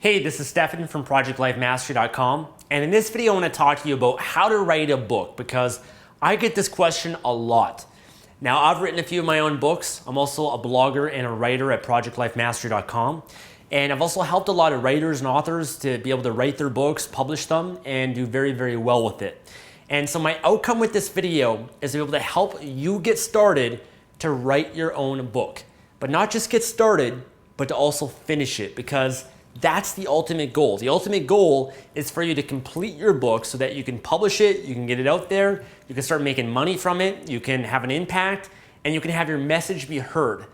Hey, this is Stefan from projectlifemastery.com, and in this video I want to talk to you about how to write a book because I get this question a lot. Now, I've written a few of my own books. I'm also a blogger and a writer at projectlifemastery.com, and I've also helped a lot of writers and authors to be able to write their books, publish them, and do very, very well with it. And so my outcome with this video is to be able to help you get started to write your own book. But not just get started, but to also finish it, because that's the ultimate goal. The ultimate goal is for you to complete your book so that you can publish it, you can get it out there, you can start making money from it, you can have an impact, and you can have your message be heard.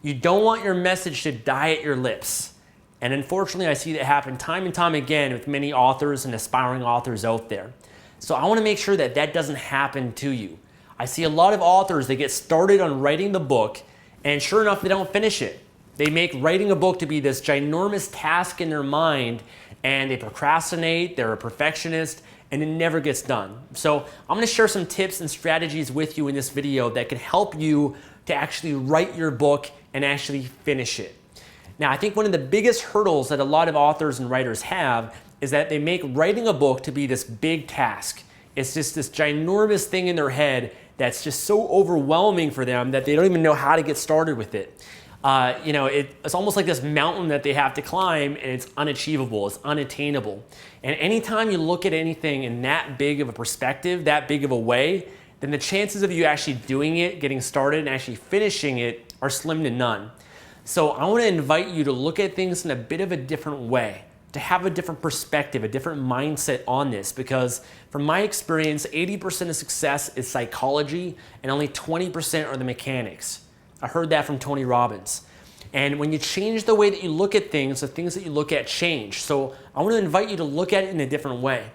You don't want your message to die at your lips. And unfortunately, I see that happen time and time again with many authors and aspiring authors out there. So I want to make sure that that doesn't happen to you. I see a lot of authors, they get started on writing the book, and sure enough, they don't finish it. They make writing a book to be this ginormous task in their mind, and they procrastinate, they're a perfectionist, and it never gets done. So I'm going to share some tips and strategies with you in this video that can help you to actually write your book and actually finish it. Now, I think one of the biggest hurdles that a lot of authors and writers have is that they make writing a book to be this big task. It's just this ginormous thing in their head that's just so overwhelming for them that they don't even know how to get started with it. It's almost like this mountain that they have to climb, and it's unachievable, it's unattainable. And anytime you look at anything in that big of a perspective, that big of a way, then the chances of you actually doing it, getting started, and actually finishing it are slim to none. So I want to invite you to look at things in a bit of a different way, to have a different perspective, a different mindset on this, because from my experience, 80% of success is psychology and only 20% are the mechanics. I heard that from Tony Robbins. And when you change the way that you look at things, the things that you look at change. So I want to invite you to look at it in a different way.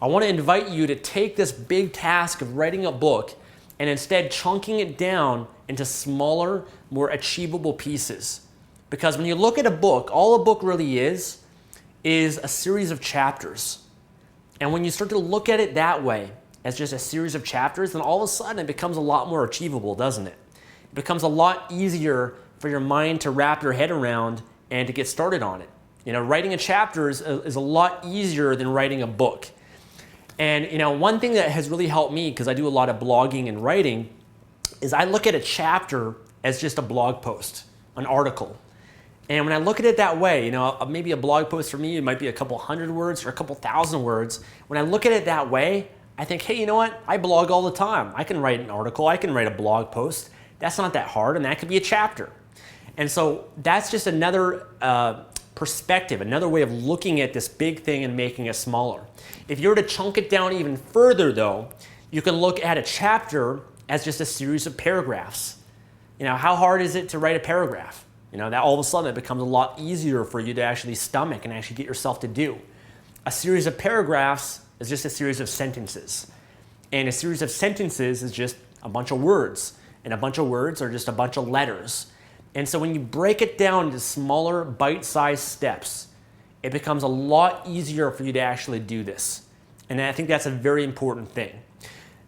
I want to invite you to take this big task of writing a book and instead chunking it down into smaller, more achievable pieces. Because when you look at a book, all a book really is a series of chapters. And when you start to look at it that way, as just a series of chapters, then all of a sudden it becomes a lot more achievable, doesn't it? It becomes a lot easier for your mind to wrap your head around and to get started on it. You know, writing a chapter is a lot easier than writing a book. And one thing that has really helped me, because I do a lot of blogging and writing, is I look at a chapter as just a blog post, an article. And when I look at it that way, maybe a blog post for me, it might be a couple hundred words or a couple thousand words. When I look at it that way, I think, hey, you know what? I blog all the time. I can write an article. I can write a blog post. That's not that hard, and that could be a chapter. And so that's just another perspective, another way of looking at this big thing and making it smaller. If you were to chunk it down even further, though, you can look at a chapter as just a series of paragraphs. How hard is it to write a paragraph? That all of a sudden it becomes a lot easier for you to actually stomach and actually get yourself to do. A series of paragraphs is just a series of sentences. And a series of sentences is just a bunch of words. And a bunch of words are just a bunch of letters. And so when you break it down into smaller, bite-sized steps, it becomes a lot easier for you to actually do this. And I think that's a very important thing.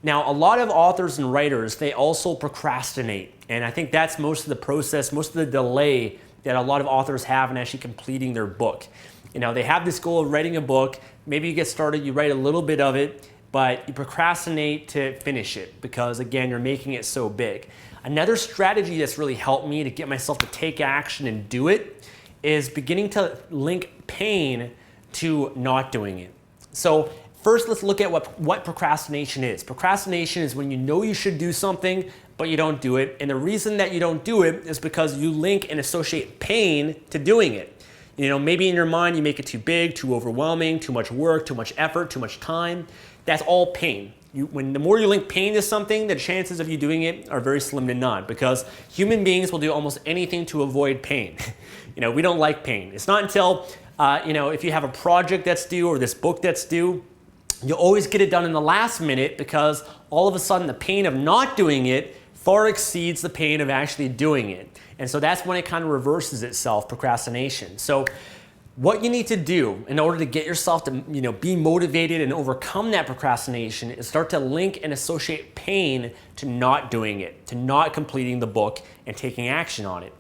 Now, a lot of authors and writers, they also procrastinate. And I think that's most of the process, most of the delay that a lot of authors have in actually completing their book. They have this goal of writing a book. Maybe you get started, you write a little bit of it, but you procrastinate to finish it because, again, you're making it so big. Another strategy that's really helped me to get myself to take action and do it is beginning to link pain to not doing it. So first, let's look at what procrastination is. Procrastination is when you know you should do something, but you don't do it. And the reason that you don't do it is because you link and associate pain to doing it. Maybe in your mind you make it too big, too overwhelming, too much work, too much effort, too much time. That's all pain. The more you link pain to something, the chances of you doing it are very slim to none, because human beings will do almost anything to avoid pain. We don't like pain. It's not until, if you have a project that's due or this book that's due, you'll always get it done in the last minute because all of a sudden the pain of not doing it far exceeds the pain of actually doing it. And so that's when it kind of reverses itself, procrastination. So what you need to do in order to get yourself to be motivated and overcome that procrastination is start to link and associate pain to not doing it, to not completing the book and taking action on it.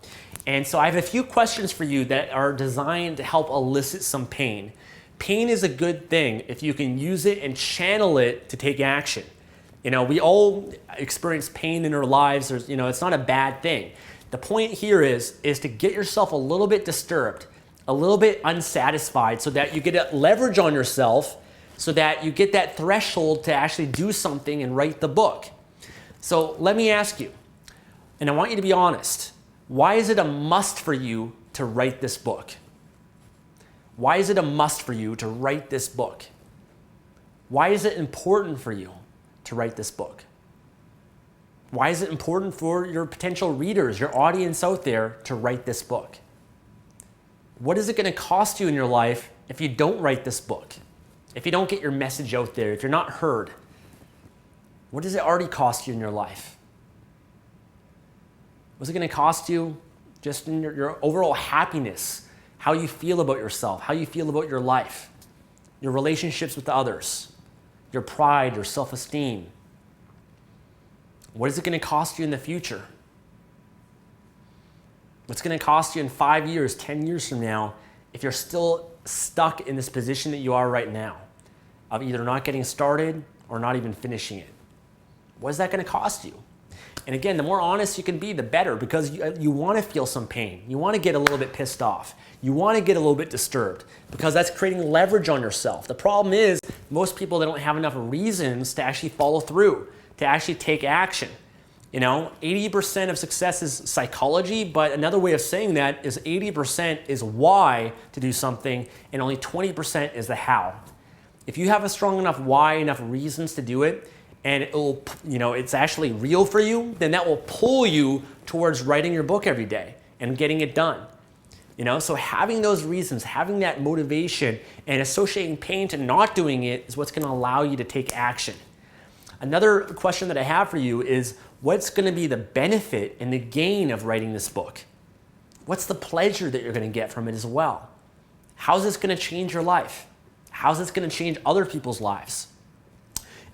And so I have a few questions for you that are designed to help elicit some pain. Pain is a good thing if you can use it and channel it to take action. We all experience pain in our lives. It's not a bad thing. The point here is to get yourself a little bit disturbed, a little bit unsatisfied, so that you get a leverage on yourself, so that you get that threshold to actually do something and write the book. So let me ask you, and I want you to be honest, why is it a must for you to write this book? Why is it a must for you to write this book? Why is it important for you to write this book? Why is it important for your potential readers, your audience out there, to write this book? What is it going to cost you in your life if you don't write this book? If you don't get your message out there, if you're not heard? What does it already cost you in your life? What's it going to cost you just in your overall happiness, how you feel about yourself, how you feel about your life, your relationships with others, your pride, your self-esteem? What is it going to cost you in the future? What's going to cost you in 5 years, 10 years from now, if you're still stuck in this position that you are right now, of either not getting started or not even finishing it? What is that going to cost you? And again, the more honest you can be, the better, because you want to feel some pain. You want to get a little bit pissed off. You want to get a little bit disturbed, because that's creating leverage on yourself. The problem is most people, they don't have enough reasons to actually follow through, to actually take action. 80% of success is psychology, but another way of saying that is 80% is why to do something, and only 20% is the how. If you have a strong enough why, enough reasons to do it, and it's actually real for you, then that will pull you towards writing your book every day and getting it done. So having those reasons, having that motivation, and associating pain to not doing it is what's going to allow you to take action. Another question that I have for you is, what's going to be the benefit and the gain of writing this book? What's the pleasure that you're going to get from it as well? How's this going to change your life? How's this going to change other people's lives?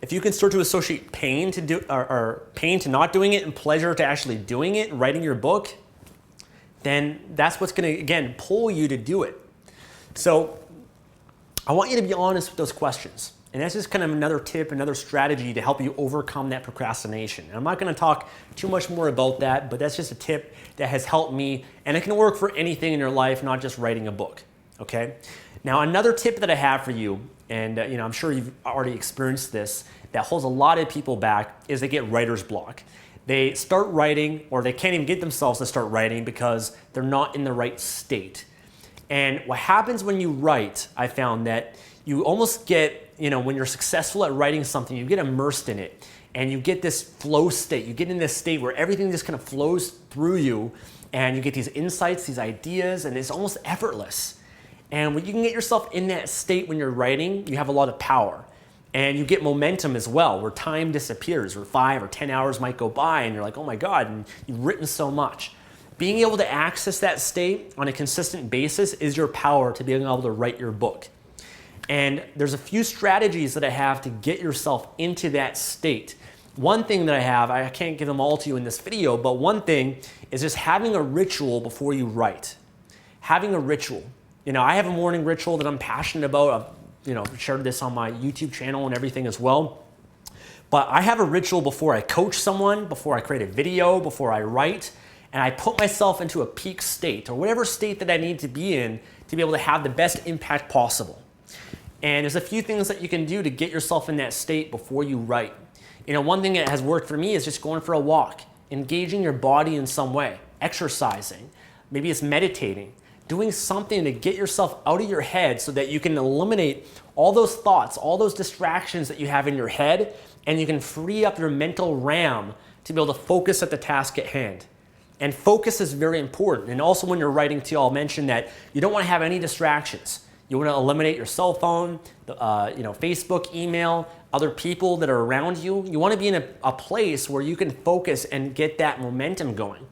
If you can start to associate pain to pain to not doing it and pleasure to actually doing it and writing your book, then that's what's going to, again, pull you to do it. So I want you to be honest with those questions. And that's just kind of another tip, another strategy to help you overcome that procrastination. And I'm not going to talk too much more about that, but that's just a tip that has helped me, and it can work for anything in your life, not just writing a book, okay? Now, another tip that I have for you, and I'm sure you've already experienced this, that holds a lot of people back, is they get writer's block. They start writing, or they can't even get themselves to start writing because they're not in the right state. And what happens when you write, I found that you almost get, when you're successful at writing something, you get immersed in it, and you get this flow state. You get in this state where everything just kind of flows through you, and you get these insights, these ideas, and it's almost effortless. And when you can get yourself in that state when you're writing, you have a lot of power. And you get momentum as well, where time disappears, where 5 or 10 hours might go by, and you're like, oh my God, and you've written so much. Being able to access that state on a consistent basis is your power to being able to write your book. And there's a few strategies that I have to get yourself into that state. One thing that I have, I can't give them all to you in this video, but one thing is just having a ritual before you write. Having a ritual. I have a morning ritual that I'm passionate about. I've shared this on my YouTube channel and everything as well. But I have a ritual before I coach someone, before I create a video, before I write, and I put myself into a peak state, or whatever state that I need to be in to be able to have the best impact possible. And there's a few things that you can do to get yourself in that state before you write. One thing that has worked for me is just going for a walk, engaging your body in some way, exercising, maybe it's meditating, doing something to get yourself out of your head so that you can eliminate all those thoughts, all those distractions that you have in your head, and you can free up your mental RAM to be able to focus at the task at hand. And focus is very important. And also when you're writing too, I'll mention that you don't want to have any distractions. You want to eliminate your cell phone, Facebook, email, other people that are around you. You want to be in a place where you can focus and get that momentum going.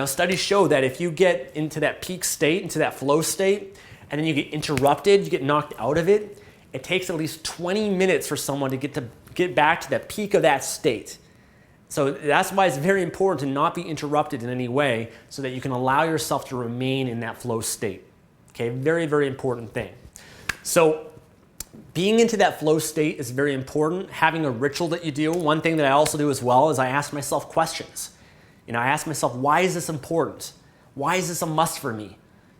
Studies show that if you get into that peak state, into that flow state, and then you get interrupted, you get knocked out of it, it takes at least 20 minutes for someone to get back to the peak of that state. So that's why it's very important to not be interrupted in any way so that you can allow yourself to remain in that flow state. Okay, very, very important thing. So being into that flow state is very important. Having a ritual that you do. One thing that I also do as well is I ask myself questions. I ask myself, why is this important? Why is this a must for me?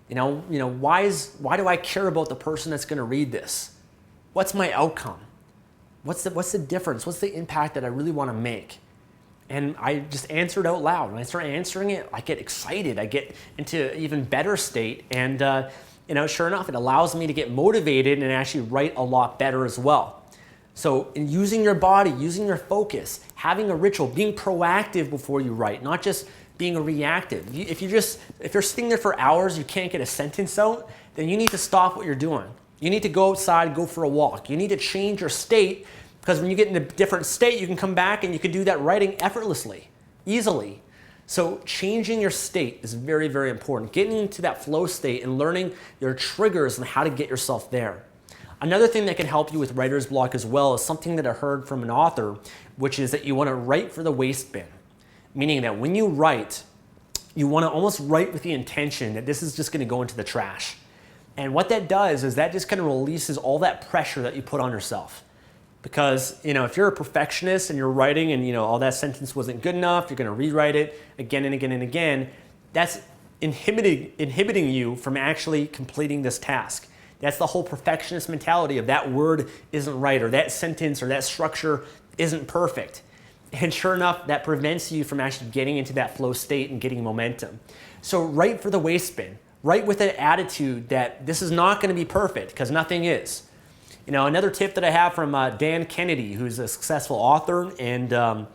Why do I care about the person that's going to read this? What's my outcome? What's the difference? What's the impact that I really want to make? And I just answer it out loud. When I start answering it, I get excited. I get into an even better state. And sure enough, it allows me to get motivated and actually write a lot better as well. So in using your body, using your focus, having a ritual, being proactive before you write, not just being reactive. If you're sitting there for hours, you can't get a sentence out, then you need to stop what you're doing. You need to go outside, go for a walk. You need to change your state, because when you get in a different state, you can come back and you can do that writing effortlessly, easily. So changing your state is very, very important. Getting into that flow state and learning your triggers and how to get yourself there. Another thing that can help you with writer's block as well is something that I heard from an author, which is that you want to write for the waste bin. Meaning that when you write, you want to almost write with the intention that this is just going to go into the trash. And what that does is that just kind of releases all that pressure that you put on yourself. Because, if you're a perfectionist and you're writing and, all that sentence wasn't good enough, you're going to rewrite it again and again and again, that's inhibiting you from actually completing this task. That's the whole perfectionist mentality of that word isn't right, or that sentence or that structure isn't perfect. And sure enough, that prevents you from actually getting into that flow state and getting momentum. So write for the waste bin. Write with an attitude that this is not going to be perfect, because nothing is. Another tip that I have from Dan Kennedy, who's a successful author and a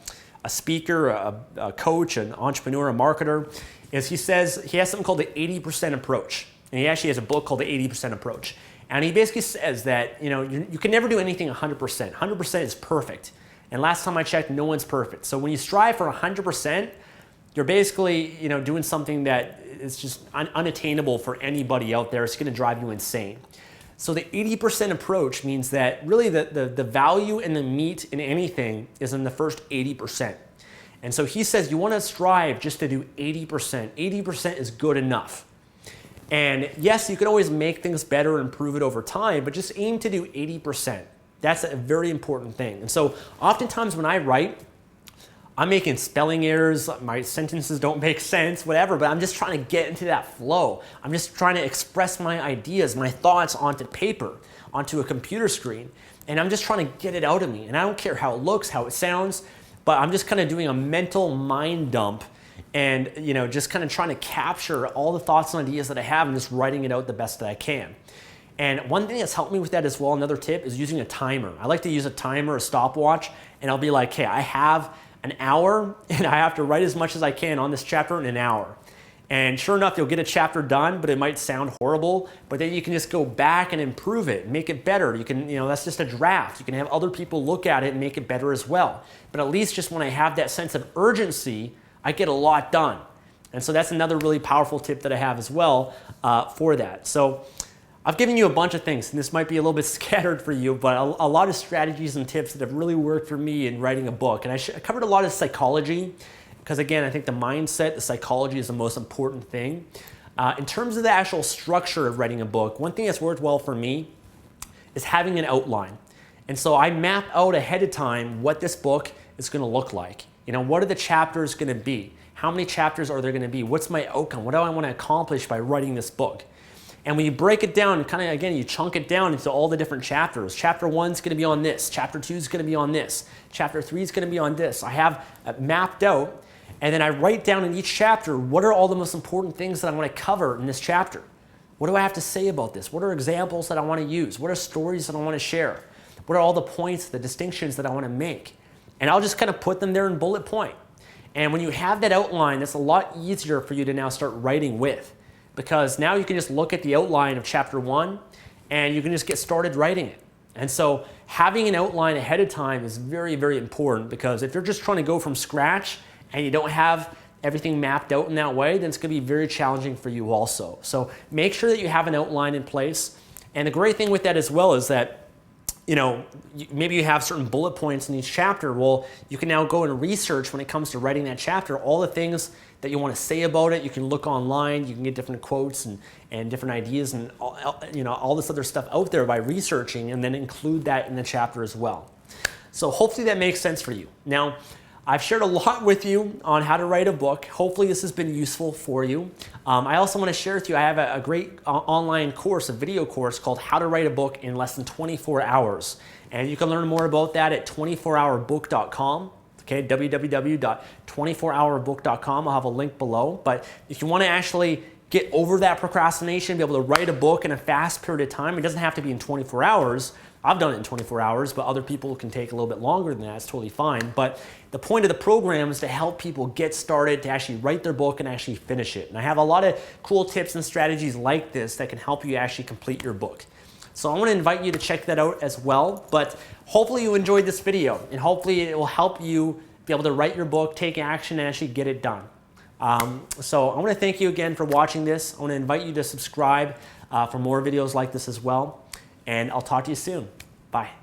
speaker, a coach, an entrepreneur, a marketer, is he says he has something called the 80% approach. And he actually has a book called the 80% approach. And he basically says that, you can never do anything 100%. 100% is perfect. And last time I checked, no one's perfect. So when you strive for 100%, you're basically, doing something that is just unattainable for anybody out there. It's going to drive you insane. So the 80% approach means that really the value and the meat in anything is in the first 80%. And so he says you want to strive just to do 80%. 80% is good enough. And yes, you can always make things better and improve it over time, but just aim to do 80%. That's a very important thing. And so oftentimes when I write, I'm making spelling errors, my sentences don't make sense, whatever, but I'm just trying to get into that flow. I'm just trying to express my ideas, my thoughts onto paper, onto a computer screen, and I'm just trying to get it out of me. And I don't care how it looks, how it sounds, but I'm just kind of doing a mental mind dump and just kind of trying to capture all the thoughts and ideas that I have and just writing it out the best that I can. And one thing that's helped me with that as well, another tip, is using a timer. I like to use a timer, a stopwatch, and I'll be like, okay, I have an hour and I have to write as much as I can on this chapter in an hour. And sure enough, you'll get a chapter done, but it might sound horrible, but then you can just go back and improve it, make it better. You can, that's just a draft. You can have other people look at it and make it better as well. But at least just when I have that sense of urgency, I get a lot done. And so that's another really powerful tip that I have as well for that. So I've given you a bunch of things, and this might be a little bit scattered for you, but a lot of strategies and tips that have really worked for me in writing a book. And I covered a lot of psychology, because again, I think the mindset, the psychology is the most important thing. In terms of the actual structure of writing a book, one thing that's worked well for me is having an outline. And so I map out ahead of time what this book is going to look like. What are the chapters going to be? How many chapters are there going to be? What's my outcome? What do I want to accomplish by writing this book? And when you break it down, kind of, again, you chunk it down into all the different chapters. Chapter 1 is going to be on this. Chapter 2 is going to be on this. Chapter 3 is going to be on this. I have mapped out, and then I write down in each chapter, what are all the most important things that I want to cover in this chapter? What do I have to say about this? What are examples that I want to use? What are stories that I want to share? What are all the points, the distinctions that I want to make? And I'll just kind of put them there in bullet point. And when you have that outline, it's a lot easier for you to now start writing with. Because now you can just look at the outline of chapter 1 and you can just get started writing it. And so having an outline ahead of time is very, very important, because if you're just trying to go from scratch and you don't have everything mapped out in that way, then it's going to be very challenging for you also. So make sure that you have an outline in place. And the great thing with that as well is that maybe you have certain bullet points in each chapter. Well, you can now go and research when it comes to writing that chapter, all the things that you want to say about it. You can look online, you can get different quotes and different ideas and all this other stuff out there by researching, and then include that in the chapter as well. So hopefully that makes sense for you. Now, I've shared a lot with you on how to write a book. Hopefully this has been useful for you. I also want to share with you, I have a great online course, a video course called How to Write a Book in Less Than 24 Hours. And you can learn more about that at 24hourbook.com. Okay, www.24hourbook.com. I'll have a link below. But if you want to actually get over that procrastination, be able to write a book in a fast period of time, it doesn't have to be in 24 hours. I've done it in 24 hours, but other people can take a little bit longer than that. It's totally fine. But the point of the program is to help people get started, to actually write their book and actually finish it. And I have a lot of cool tips and strategies like this that can help you actually complete your book. So I want to invite you to check that out as well. But hopefully you enjoyed this video, and hopefully it will help you be able to write your book, take action, and actually get it done. So I want to thank you again for watching this. I want to invite you to subscribe for more videos like this as well. And I'll talk to you soon. Bye.